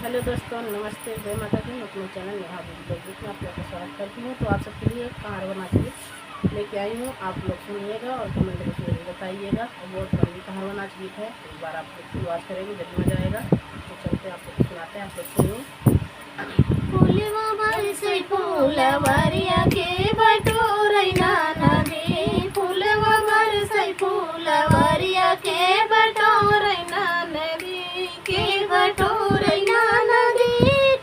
Hello दोस्तों, नमस्ते, जय माता दी। मैं अपने चैनल नेहा ब्लॉग में आप लोग का स्वागत करती हूँ। तो आप सबके लिए एक कहावत नाच लेके आई हूँ। आप लोग सुनिएगा और कमेंट में बताइएगा। और बहुत बड़ी कहावत नाच गीत है, एक बार आप लोग शुरुआत करेंगे जब मजा आएगा। तो चलते आप लोग सुनाते हैं, आप लोग सुनिए। फूलवा बरसे फूलवरिया के बटोरैना नदी, फूलवा बरसे फूलवरिया के बटोरैना नदी, के बटोरैना नदी,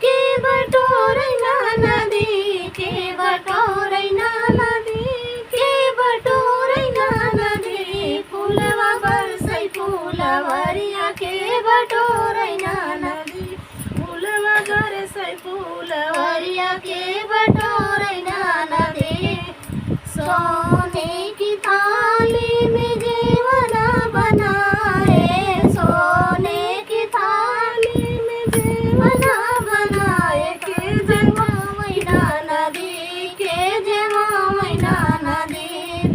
के बटोरैना नदी, के बटोरैना नदी, के बटोरैना नदी, फूलवा बरसे फूलवरिया के बटोरैना नदी, फूलवा बरसे फूलवरिया के बटोरैना नदी। सोने की थाली में जेवना बनाए, सोने की थाली में जेवना बनाए, के जमावैना नदी, के जमावैना नदी,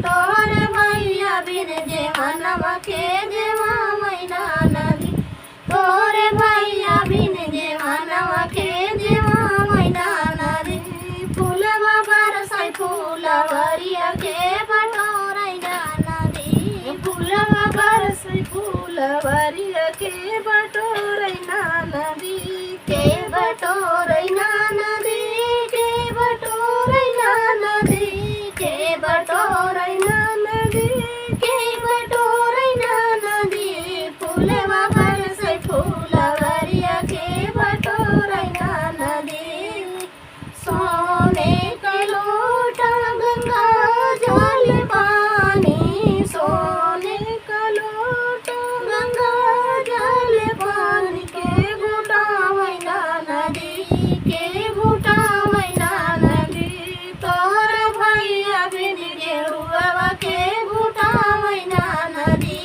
तोर भैया बिन जेवनवा के जमावैना नदी, तोरे भैया बिन जेवनवा के जमावैना नदी, फूलवा बरसे फूलवरिया के बटोरैना नदी, फूलवा बरसे फूलवरिया के बटोरैना नदी, के बटोरैना नदी, के बटोरैना नदी, के बटोरैना नदी, के बटोरैना नदी, फूलवा बरसे फूलवरिया के बटोरैना नदी। सोने का लोटा गंगा जल पानी, सोने का लोटा गंगा जल पानी, के घुटावैना नदी, के घुटावैना नदी, तोर भैया बिन गेरुआ के घुटावैना नदी,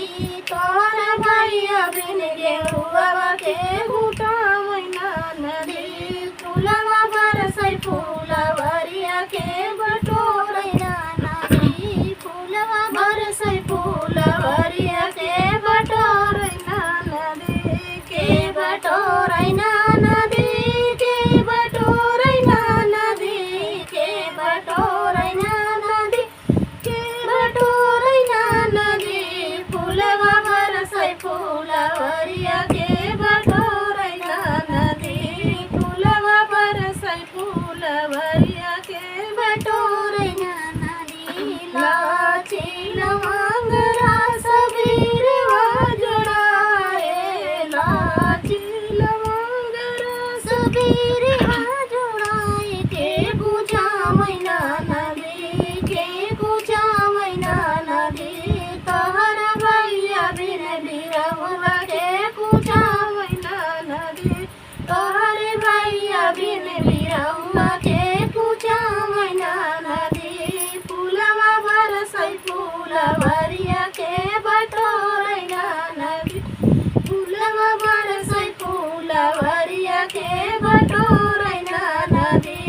तोर भैया बिन गेरुआ के घुटावैना नदी, फूलवा बरसे फूलवरिया के बटोरैना नदी, फूलवा बरसे फूलवरिया के बटोरैना नदी, के बटोरैना नदी, के बटोरैना नदी, के बटोरैना नदी, के बटोरैना नदी, फूलवा बरसे फूलवरिया के बटोरैना नदी, फूलवा बरसे फूलवरिया के बटोरैना नदी। लाची लवंग रस बीरवा जोड़ाए, लाची लवंग रस बीरवा जोड़ाए, के गुजावैना नदी, के गुजावैना नदी, तोहर भैया बिन बिरहुआ के गुजावैना नदी, तोहर भैया बिन बिरहुआ के गुजावैना नदी, फूलवा बरसे फूलवरिया के बटोरैना नदी, फूलवा बरसे फूलवरिया के बटोरैना नदी,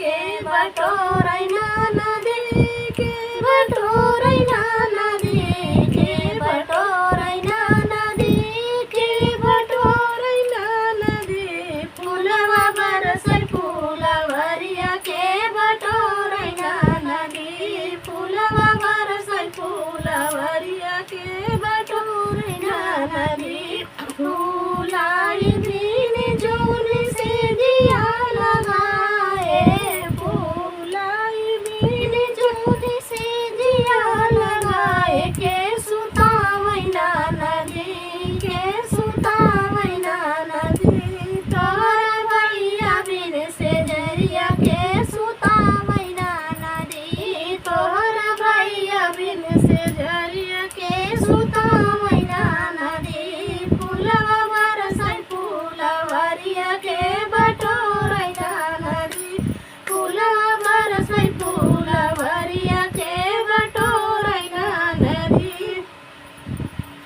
के बटोरैना नदी, के बटोरैना नदी, के बटोरैना नदी, के बटोरैना नदी, फूलवा बरसे फूलवरिया के बटोरैना नदी, फूलवा बरसे फूलवरिया के बटोरैना नदी। फूलाई दिन जौन से दिया लगाए, फूलाई दिन जौन से दिया लगाए, के सुतावैना नदी, के सुतावैना नदी, तोहर भैया बिन से जरिया के सुतावैना नदी, तोहर भैया बिन से जरिया के सुतावैना नदी, फूलवा बरसे फूलवरिया के